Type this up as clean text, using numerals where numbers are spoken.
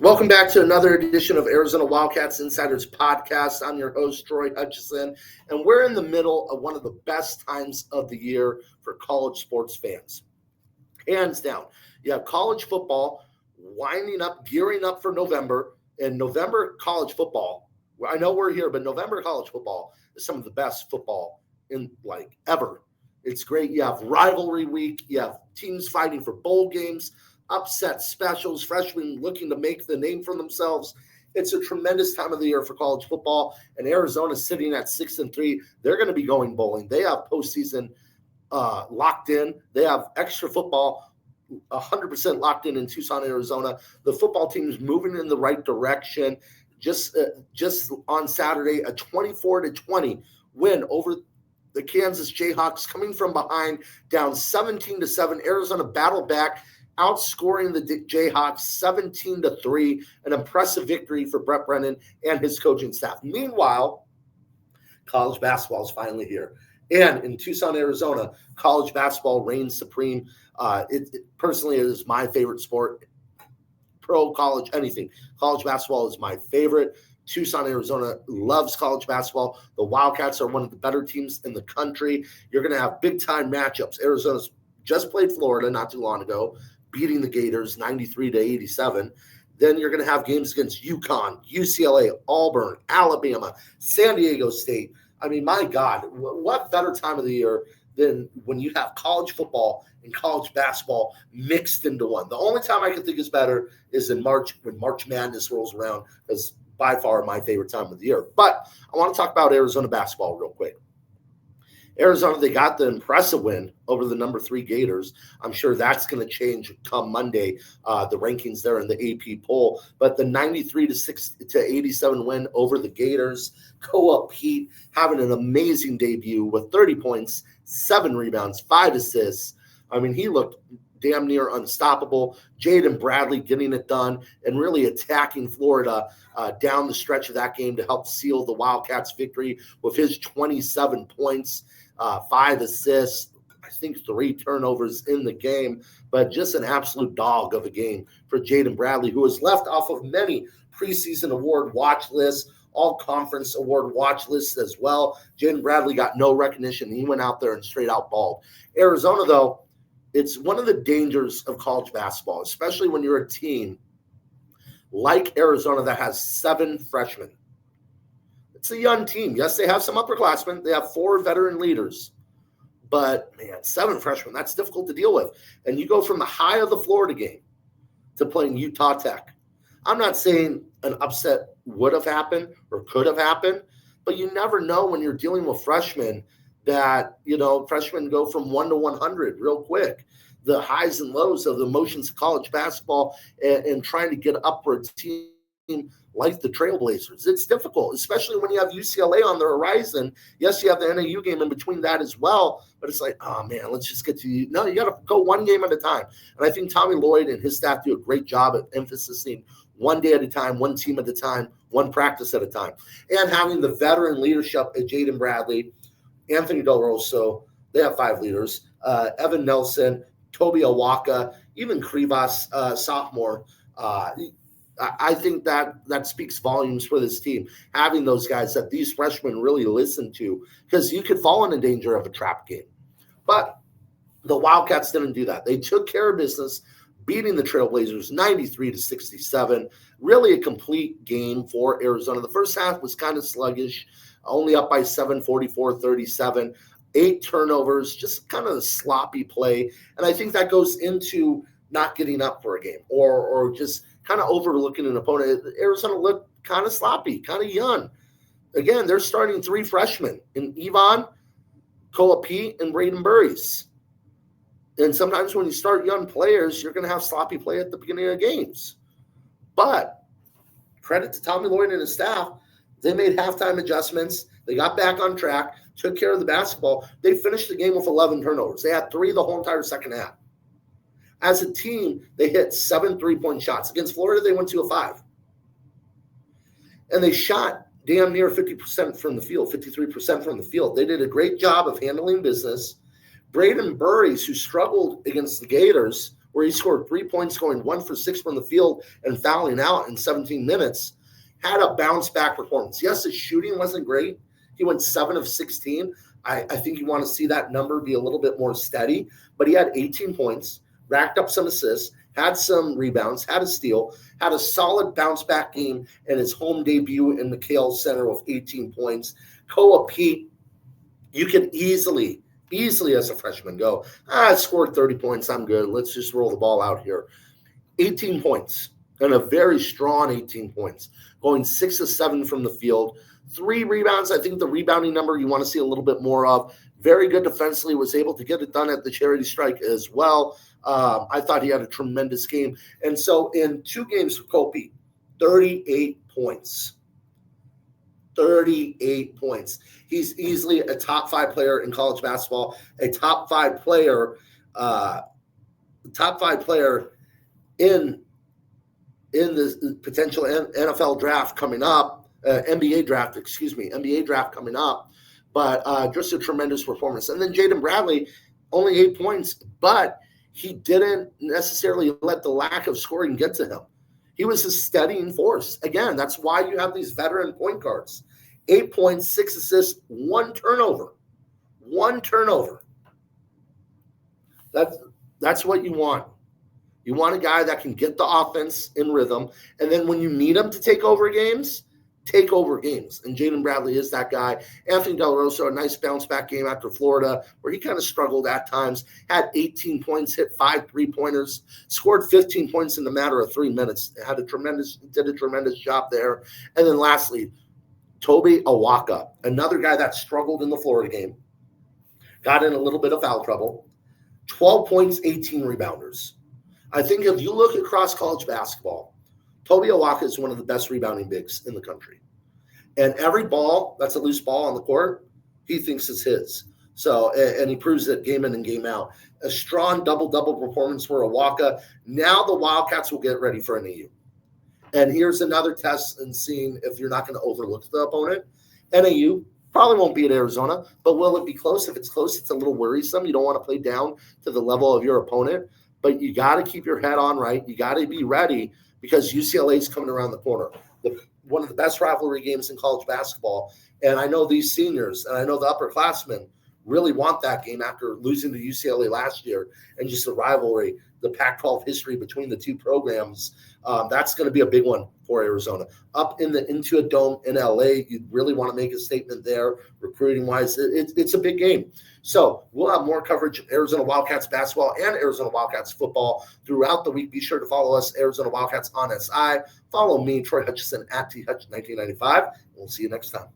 Welcome back to another edition of Arizona Wildcats Insiders Podcast. I'm your host, Troy Hutchison, and we're in the middle of one of the best times of the year for college sports fans. Hands down. You have college football winding up, gearing up for November, and November college football, I know we're here, but November college football is some of the best football in ever. It's great. You have rivalry week. You have teams fighting for bowl games, upset specials, freshmen looking to make the name for themselves. It's a tremendous time of the year for college football, and Arizona sitting at 6-3. They're going to be going bowling. They have postseason locked in. They have extra football 100% locked in Tucson, Arizona. The football team is moving in the right direction. Just on Saturday, a 24-20 win over the Kansas Jayhawks, coming from behind, down 17-7. Arizona battled back, outscoring the Jayhawks 17-3, an impressive victory for Brett Brennan and his coaching staff. Meanwhile, college basketball is finally here. And in Tucson, Arizona, college basketball reigns supreme. Personally, it is my favorite sport. Pro, college, anything. College basketball is my favorite. Tucson, Arizona loves college basketball. The Wildcats are one of the better teams in the country. You're going to have big-time matchups. Arizona's just played Florida not too long ago, beating the Gators 93-87. Then you're going to have games against UConn, UCLA, Auburn, Alabama, San Diego State. I mean, my God, what better time of the year than when you have college football and college basketball mixed into one. The only time I can think is better is in March, when March Madness rolls around, because by far my favorite time of the year. But I want to talk about Arizona basketball real quick. Arizona, they got the impressive win over the number 3 Gators. I'm sure that's going to change come Monday, the rankings there in the AP poll. But the 93-87 win over the Gators, Koa Pete having an amazing debut with 30 points, 7 rebounds, 5 assists. I mean, he looked damn near unstoppable. Jaden Bradley getting it done and really attacking Florida down the stretch of that game to help seal the Wildcats' victory with his 27 points. 5 assists, I think 3 turnovers in the game, but just an absolute dog of a game for Jaden Bradley, who was left off of many preseason award watch lists, all conference award watch lists as well. Jaden Bradley got no recognition. He went out there and straight out balled. Arizona, though, it's one of the dangers of college basketball, especially when you're a team like Arizona that has 7 freshmen. It's a young team. Yes, they have some upperclassmen. They have 4 veteran leaders. But, man, 7 freshmen, that's difficult to deal with. And you go from the high of the Florida game to playing Utah Tech. I'm not saying an upset would have happened or could have happened, but you never know when you're dealing with freshmen that, freshmen go from 1 to 100 real quick. The highs and lows of the emotions of college basketball and trying to get up for a team like the Trailblazers. It's difficult, especially when you have UCLA on the horizon. Yes, you have the NAU game in between that as well, but it's like, oh, man, let's just get to you. No, you got to go one game at a time. And I think Tommy Lloyd and his staff do a great job at emphasizing one day at a time, one team at a time, one practice at a time. And having the veteran leadership at Jaden Bradley, Anthony Del Rosso, they have 5 leaders, Evan Nelson, Toby Awaka, even Krivas, sophomore. I think that speaks volumes for this team, having those guys that these freshmen really listen to, because you could fall into danger of a trap game. But the Wildcats didn't do that. They took care of business, beating the Trailblazers 93-67. Really a complete game for Arizona. The first half was kind of sluggish, only up by 7, 44-37. 8 turnovers, just kind of a sloppy play. And I think that goes into not getting up for a game or just kind of overlooking an opponent. Arizona looked kind of sloppy, kind of young. Again, they're starting 3 freshmen in Yvonne, Koa Pete, and Braden Burries. And sometimes when you start young players, you're going to have sloppy play at the beginning of games. But credit to Tommy Lloyd and his staff. They made halftime adjustments. They got back on track, took care of the basketball. They finished the game with 11 turnovers. They had 3 the whole entire second half. As a team, they hit 7 3-point shots. Against Florida, they went 2 of 5. And they shot damn near 50% from the field, 53% from the field. They did a great job of handling business. Braden Burries, who struggled against the Gators, where he scored 3 points, going 1 for 6 from the field and fouling out in 17 minutes, had a bounce back performance. Yes, his shooting wasn't great. He went 7 of 16. I think you want to see that number be a little bit more steady, but he had 18 points, racked up some assists, had some rebounds, had a steal, had a solid bounce back game in his home debut in McHale Center with 18 points. Koa Pete, you can easily as a freshman go, I scored 30 points, I'm good. Let's just roll the ball out here. 18 points, and a very strong 18 points, going 6 of 7 from the field. 3 rebounds. I think the rebounding number you want to see a little bit more of. Very good defensively, was able to get it done at the charity strike as well. I thought he had a tremendous game. And so in 2 games for Kopi, 38 points. 38 points. He's easily a top 5 player in college basketball, a top 5 player in the potential NFL draft coming up. NBA draft coming up, but just a tremendous performance. And then Jaden Bradley, only 8 points, but he didn't necessarily let the lack of scoring get to him. He was a steadying force. Again, that's why you have these veteran point guards. 8 points, 6 assists, 1 turnover. 1 turnover. That's what you want. You want a guy that can get the offense in rhythm, and then when you need him to take over games. And Jaden Bradley is that guy. Anthony Del Rosso, a nice bounce-back game after Florida, where he kind of struggled at times, had 18 points, hit 5 3-pointers, scored 15 points in a matter of 3 minutes, did a tremendous job there. And then lastly, Toby Awaka, another guy that struggled in the Florida game, got in a little bit of foul trouble, 12 points, 18 rebounders. I think if you look across college basketball, Toby Awaka is one of the best rebounding bigs in the country. And every ball that's a loose ball on the court, he thinks is his. So, and he proves it game in and game out. A strong double-double performance for Awaka. Now the Wildcats will get ready for NAU. And here's another test in seeing if you're not going to overlook the opponent. NAU probably won't beat Arizona, but will it be close? If it's close, it's a little worrisome. You don't want to play down to the level of your opponent, but you got to keep your head on right. You got to be ready, because UCLA is coming around the corner. One of the best rivalry games in college basketball. And I know these seniors and I know the upperclassmen really want that game after losing to UCLA last year, and just the rivalry, the Pac-12 history between the 2 programs. That's going to be a big one for Arizona. Up into a dome in LA, you really want to make a statement there, recruiting-wise. It's a big game. So we'll have more coverage of Arizona Wildcats basketball and Arizona Wildcats football throughout the week. Be sure to follow us, Arizona Wildcats on SI. Follow me, Troy Hutchison, at THutch1995. We'll see you next time.